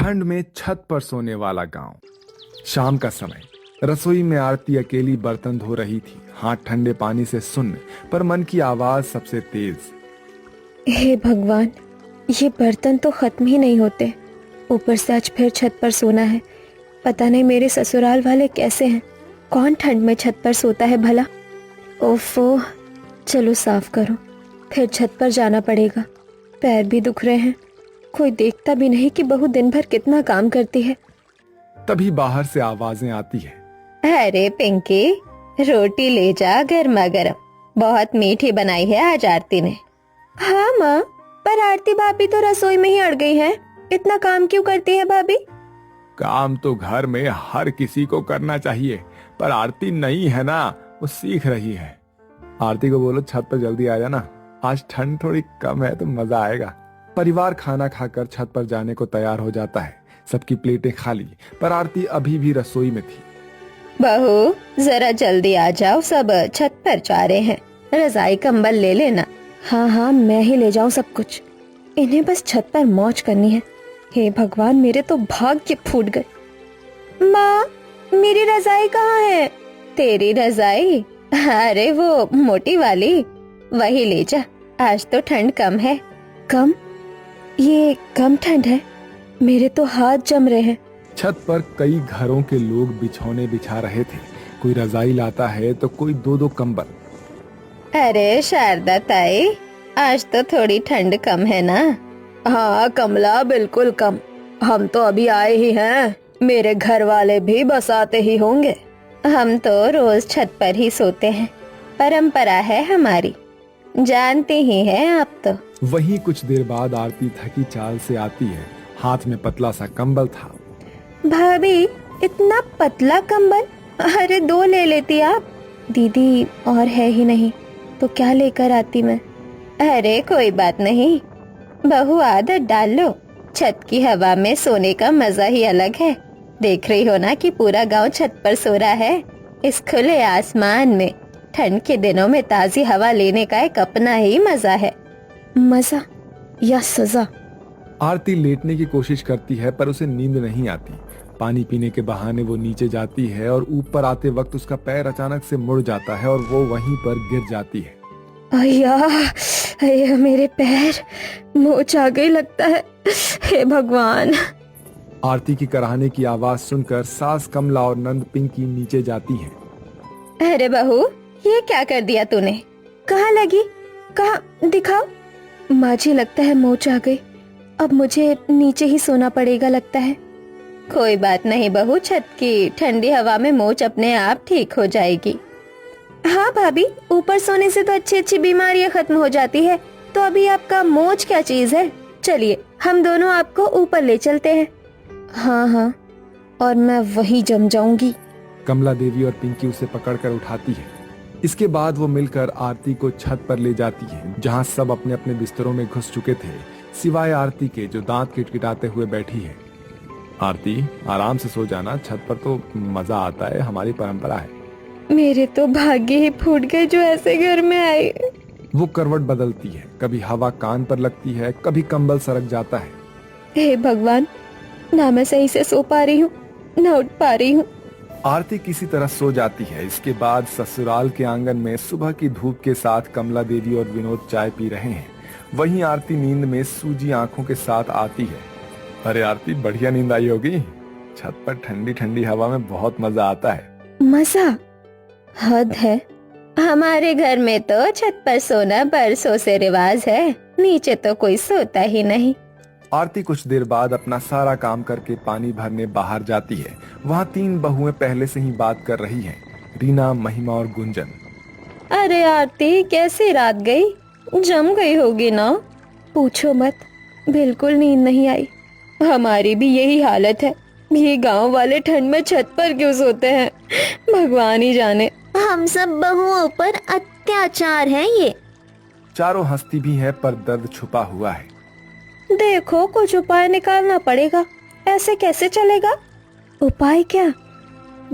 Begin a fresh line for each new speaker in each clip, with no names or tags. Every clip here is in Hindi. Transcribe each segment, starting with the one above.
ठंड में छत पर सोने वाला गांव। शाम का समय, रसोई में आरती अकेली बर्तन धो रही थी, हाथ ठंडे पानी से सुन्न, पर मन की आवाज सबसे तेज।
हे भगवान, ये बर्तन तो खत्म ही नहीं होते। ऊपर से आज फिर छत पर सोना है। पता नहीं मेरे ससुराल वाले कैसे हैं। कौन ठंड में छत पर सोता है भला। ओफो, चलो साफ करो, फिर छत पर जाना पड़ेगा। पैर भी दुख रहे हैं। कोई देखता भी नहीं कि बहू दिन भर कितना काम करती है।
तभी बाहर से आवाजें आती है।
अरे पिंकी, रोटी ले जा गर्मा गर्म, बहुत मीठी बनाई है आज आरती ने।
हाँ माँ, पर आरती भाभी तो रसोई में ही अड़ गई है। इतना काम क्यों करती है भाभी?
काम तो घर में हर किसी को करना चाहिए, पर आरती नहीं है ना, वो सीख रही है। आरती को बोलो छत पर जल्दी आ जाना, आज ठंड थोड़ी कम है तो मजा आएगा। परिवार खाना खाकर छत पर जाने को तैयार हो जाता है। सबकी प्लेटें खाली, पर आरती अभी भी रसोई में थी।
बहू जरा जल्दी आ जाओ, सब छत पर जा रहे हैं। रजाई कंबल ले लेना।
हाँ हाँ, मैं ही ले जाऊं सब कुछ। इन्हें बस छत पर मौज करनी है। हे भगवान, मेरे तो भाग्य फूट गए। माँ, मेरी रजाई कहाँ है?
तेरी रजाई? अरे वो मोटी वाली, वही ले जा। आज तो ठंड कम है।
कम? ये कम ठंड है? मेरे तो हाथ जम रहे हैं।
छत पर कई घरों के लोग बिछौने बिछा रहे थे। कोई रजाई लाता है तो कोई दो दो कंबल।
अरे शारदा ताई, आज तो थोड़ी ठंड कम है ना?
हाँ कमला, बिल्कुल कम। हम तो अभी आए ही हैं। मेरे घर वाले भी बस आते ही होंगे।
हम तो रोज छत पर ही सोते हैं, परंपरा है हमारी, जानते ही हैं आप तो।
वहीं कुछ देर बाद आरती थकी चाल से आती है। हाथ में पतला सा कंबल था।
भाभी, इतना पतला कंबल? अरे दो ले लेती आप। दीदी और है ही नहीं तो क्या लेकर आती मैं।
अरे कोई बात नहीं, बहू आदत डाल लो। छत की हवा में सोने का मजा ही अलग है। देख रही हो ना कि पूरा गांव छत पर सो रहा है, इस खुले आसमान में। ठंड के दिनों में ताजी हवा लेने का एक अपना ही मजा है।
मजा या सजा?
आरती लेटने की कोशिश करती है, पर उसे नींद नहीं आती। पानी पीने के बहाने वो नीचे जाती है और ऊपर आते वक्त उसका पैर अचानक से मुड़ जाता है और वो वहीं पर गिर जाती है।
अय्या, मेरे पैर, मोच आ गई लगता है। हे भगवान।
आरती की कराहने की आवाज सुनकर सास कमला और नंद पिंकी नीचे जाती हैं।
अरे बहू, ये क्या कर दिया तूने?
कहाँ लगी? कहाँ दिखाओ। माँ जी, लगता है मोच आ गई। अब मुझे नीचे ही सोना पड़ेगा लगता है।
कोई बात नहीं बहू, छत की ठंडी हवा में मोच अपने आप ठीक हो जाएगी।
हाँ भाभी, ऊपर सोने से तो अच्छी अच्छी बीमारियाँ खत्म हो जाती है, तो अभी आपका मोच क्या चीज है? चलिए हम दोनों आपको ऊपर ले चलते हैं। हाँ हाँ, और मैं वहीं जम जाऊंगी।
कमला देवी और पिंकी उसे पकड़कर उठाती है। इसके बाद वो मिलकर आरती को छत पर ले जाती है, जहाँ सब अपने अपने बिस्तरों में घुस चुके थे, सिवाय आरती के, जो दांत किटकिटाते हुए बैठी है। आरती, आराम से सो जाना, छत पर तो मजा आता है, हमारी परंपरा है।
मेरे तो भाग्य ही फूट गए जो ऐसे घर में आई।
वो करवट बदलती है, कभी हवा कान पर लगती है, कभी कंबल सरक जाता है।
हे भगवान, ना मैं सही से सो पा रही हूँ, ना उठ पा रही हूँ।
आरती किसी तरह सो जाती है। इसके बाद ससुराल के आंगन में सुबह की धूप के साथ कमला देवी और विनोद चाय पी रहे हैं। वहीं आरती नींद में सूजी आंखों के साथ आती है। अरे आरती, बढ़िया नींद आई होगी। छत पर ठंडी ठंडी हवा में बहुत मजा आता है।
मजा? हद है।
हमारे घर में तो छत पर सोना बरसों से रिवाज है, नीचे तो कोई सोता ही नहीं।
आरती कुछ देर बाद अपना सारा काम करके पानी भरने बाहर जाती है। वहाँ 3 बहुएं पहले से ही बात कर रही हैं, रीना, महिमा और गुंजन।
अरे आरती, कैसी रात गई? जम गई होगी ना?
पूछो मत, बिल्कुल नींद नहीं आई।
हमारी भी यही हालत है। ये गांव वाले ठंड में छत पर क्यों सोते हैं, भगवान ही जाने।
हम सब बहुओं पर अत्याचार है ये।
चारों हंसती भी है, पर दर्द छुपा हुआ है।
देखो, कुछ उपाय निकालना पड़ेगा, ऐसे कैसे चलेगा? उपाय क्या?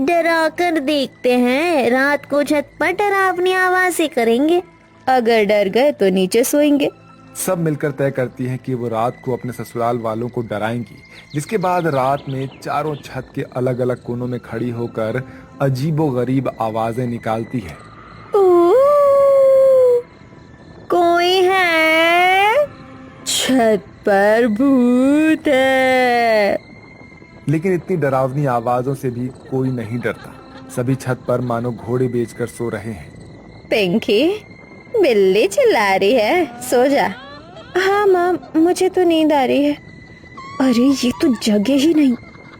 डरा कर देखते हैं, रात को छत पर डरावनी आवाजें करेंगे।
अगर डर गए तो नीचे सोएंगे।
सब मिलकर तय करती हैं कि वो रात को अपने ससुराल वालों को डराएंगी, जिसके बाद रात में चारों छत के अलग अलग कोनों में खड़ी होकर अजीबोगरीब आवाजें निकालती है।
कोई है? छत पर भूत है।
लेकिन इतनी डरावनी आवाजों से भी कोई नहीं डरता। सभी छत पर मानो घोड़े बेचकर सो रहे हैं।
पिंकी, बिल्ली चिल्ला रही है, सो जा।
हाँ माँ, मुझे तो नींद आ रही है। अरे ये तो जगह ही नहीं।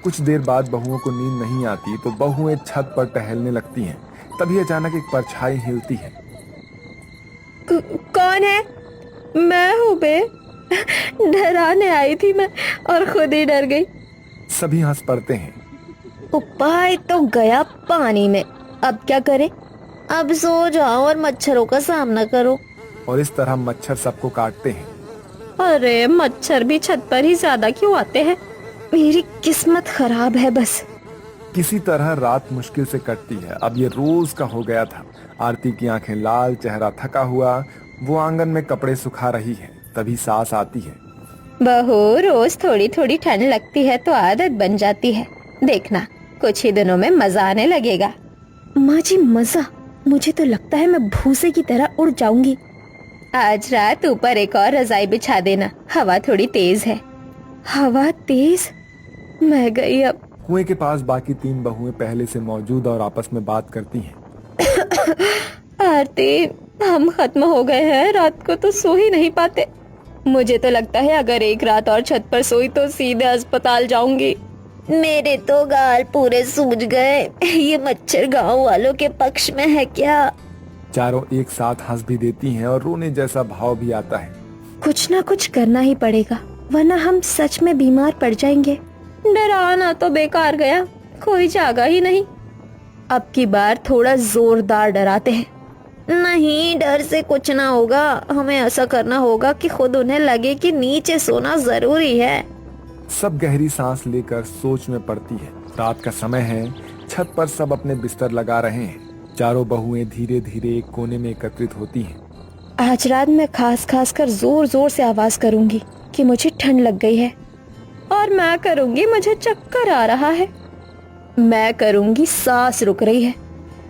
कुछ देर बाद बहुओं को नींद नहीं आती तो बहुएं छत पर टहलने लगती हैं। तभी अचानक एक परछाई हिलती है।
कौन है? मैं हूँ बे। डराने आई थी मैं और खुद ही डर गई।
सभी हंस पड़ते हैं।
उपाय तो गया पानी में, अब क्या करें? अब सो जाओ और मच्छरों का सामना करो।
और इस तरह मच्छर सबको काटते हैं।
अरे मच्छर भी छत पर ही ज्यादा क्यों आते हैं? मेरी किस्मत खराब है बस।
किसी तरह रात मुश्किल से कटती है। अब ये रोज का हो गया था। आरती की आंखें लाल, चेहरा थका हुआ, वो आंगन में कपड़े सुखा रही है। तभी सास आती है।
बहू, रोज थोड़ी थोड़ी ठंड लगती है तो आदत बन जाती है। देखना, कुछ ही दिनों में मजा आने लगेगा।
माँ जी मजा? मुझे तो लगता है मैं भूसे की तरह उड़ जाऊंगी।
आज रात ऊपर एक और रजाई बिछा देना, हवा थोड़ी तेज है।
हवा तेज? मैं गई अब।
कुएं के पास बाकी 3 बहुएं पहले से मौजूद और आपस में बात करती हैं।
आरती, हम खत्म हो गए हैं। रात को तो सो ही नहीं पाते। मुझे तो लगता है अगर एक रात और छत पर सोई तो सीधे अस्पताल जाऊंगी।
मेरे तो गाल पूरे सूज गए। ये मच्छर गांव वालों के पक्ष में है क्या?
चारों एक साथ हंस भी देती हैं और रोने जैसा भाव भी आता है।
कुछ ना कुछ करना ही पड़ेगा, वरना हम सच में बीमार पड़ जाएंगे। डराना तो बेकार गया, कोई जागा ही नहीं। अब की बार थोड़ा जोरदार डराते हैं।
नहीं, डर से कुछ ना होगा। हमें ऐसा करना होगा कि खुद उन्हें लगे कि नीचे सोना जरूरी है।
सब गहरी सांस लेकर सोच में पड़ती है। रात का समय है। छत पर सब अपने बिस्तर लगा रहे हैं। चारों बहुएं धीरे धीरे एक कोने में एकत्रित होती हैं।
आज रात मैं खास खास कर जोर जोर से आवाज करूंगी कि मुझे ठंड लग गई है। और मैं करूंगी मुझे चक्कर आ रहा है। मैं करूंगी सांस रुक रही है।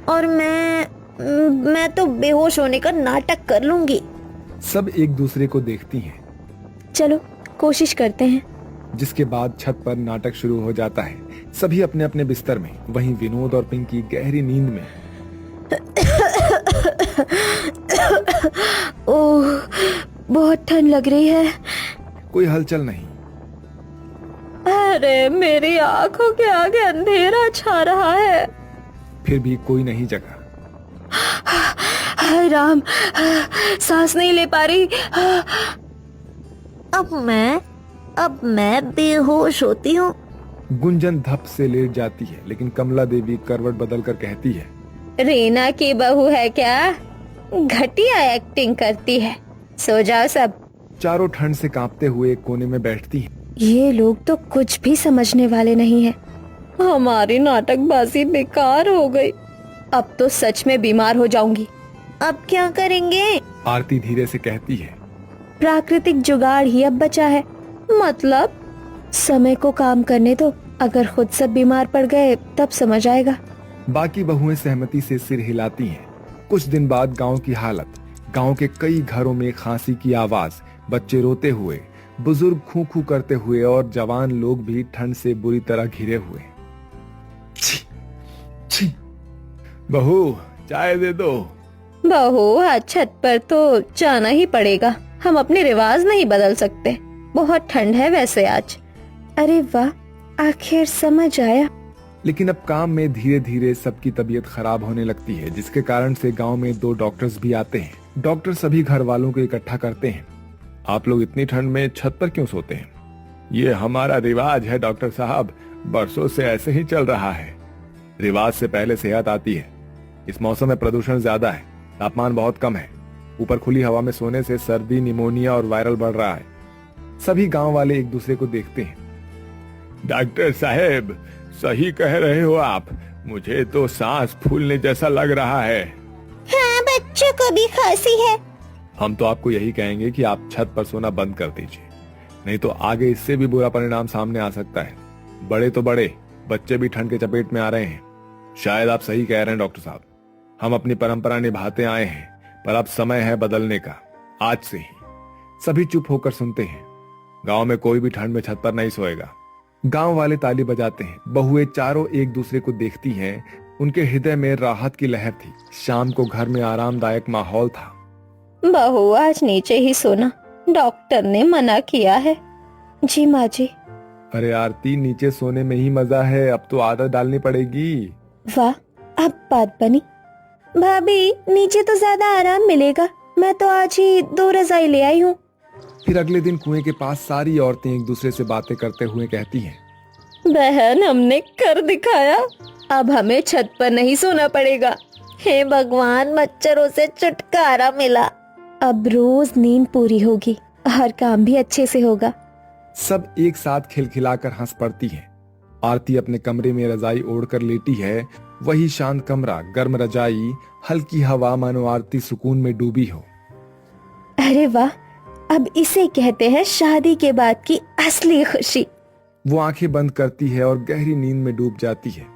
और मैं तो बेहोश होने का नाटक कर लूंगी।
सब एक दूसरे को देखती हैं।
चलो कोशिश करते हैं।
जिसके बाद छत पर नाटक शुरू हो जाता है। सभी अपने अपने बिस्तर में। वहीं विनोद और पिंकी गहरी नींद में।
ओह, बहुत ठंड लग रही है।
कोई हलचल नहीं।
अरे मेरी आंखों के आगे अंधेरा छा रहा है।
फिर भी कोई नहीं जगा।
हाय राम, सांस नहीं ले पा रही।
अब मैं बेहोश होती हूँ।
गुंजन धप से लेट जाती है, लेकिन कमला देवी करवट बदल कर कहती है,
रीना की बहू है क्या? घटिया एक्टिंग करती है। सो जाओ सब।
चारों ठंड से कांपते हुए एक कोने में बैठती हैं।
ये लोग तो कुछ भी समझने वाले नहीं हैं। हमारी नाटकबाजी बेकार हो गई। अब तो सच में बीमार हो जाऊंगी।
अब क्या करेंगे?
आरती धीरे से कहती है,
प्राकृतिक जुगाड़ ही अब बचा है। मतलब समय को काम करने दो, अगर खुद सब बीमार पड़ गए तब समझ आएगा।
बाकी बहुएं सहमति से सिर हिलाती हैं। कुछ दिन बाद गांव की हालत। गांव के कई घरों में खांसी की आवाज, बच्चे रोते हुए, बुजुर्ग खू खू करते हुए और जवान लोग भी ठंड से बुरी तरह घिरे हुए। छी, छी। बहू, चाय दे दो।
बहू, आज छत पर तो जाना ही पड़ेगा। हम अपने रिवाज नहीं बदल सकते। बहुत ठंड है वैसे आज।
अरे वाह, आखिर समझ आया।
लेकिन अब काम में धीरे धीरे सबकी तबीयत खराब होने लगती है, जिसके कारण से गांव में 2 डॉक्टर्स भी आते हैं। डॉक्टर सभी घर वालों को इकट्ठा करते हैं। आप लोग इतनी ठंड में छत पर क्यों सोते हैं? ये हमारा रिवाज है डॉक्टर साहब, बरसों से ऐसे ही चल रहा है। रिवाज से पहले सेहत आती है। इस मौसम में प्रदूषण ज्यादा है, तापमान बहुत कम है। ऊपर खुली हवा में सोने से सर्दी, निमोनिया और वायरल बढ़ रहा है। सभी गांव वाले एक दूसरे को देखते हैं। डॉक्टर साहब, सही कह रहे हो आप। मुझे तो सांस फूलने जैसा लग रहा है।
हाँ, बच्चों को भी खांसी है।
हम तो आपको यही कहेंगे कि आप छत पर सोना बंद कर दीजिए, नहीं तो आगे इससे भी बुरा परिणाम सामने आ सकता है। बड़े तो बड़े, बच्चे भी ठंड के चपेट में आ रहे हैं। शायद आप सही कह रहे हैं डॉक्टर साहब, हम अपनी परंपरा निभाते आए हैं, पर अब समय है बदलने का। आज से ही सभी चुप होकर सुनते हैं। गांव में कोई भी ठंड में छत पर नहीं सोएगा। गांव वाले ताली बजाते हैं, बहुएं चारों एक दूसरे को देखती हैं। उनके हृदय में राहत की लहर थी। शाम को घर में आरामदायक माहौल था।
बहू आज नीचे ही सोना, डॉक्टर ने मना किया है।
जी माँ जी।
अरे आरती, नीचे सोने में ही मजा है, अब तो आदत डालनी पड़ेगी।
वाह, अब बात बनी। भाभी, नीचे तो ज्यादा आराम मिलेगा, मैं तो आज ही 2 रजाई ले आई हूँ।
फिर अगले दिन कुएं के पास सारी औरतें एक दूसरे से बातें करते हुए कहती हैं,
बहन हमने कर दिखाया, अब हमें छत पर नहीं सोना पड़ेगा। हे भगवान, मच्छरों से छुटकारा मिला।
अब रोज नींद पूरी होगी, हर काम भी अच्छे से होगा।
सब एक साथ खिलखिलाकर हंस पड़ती हैं। आरती अपने कमरे में रजाई ओढ़कर लेटी है। वही शांत कमरा, गर्म रजाई, हल्की हवा, मानो आरती सुकून में डूबी हो।
अरे वाह, अब इसे कहते हैं शादी के बाद की असली खुशी।
वो आंखें बंद करती है और गहरी नींद में डूब जाती है।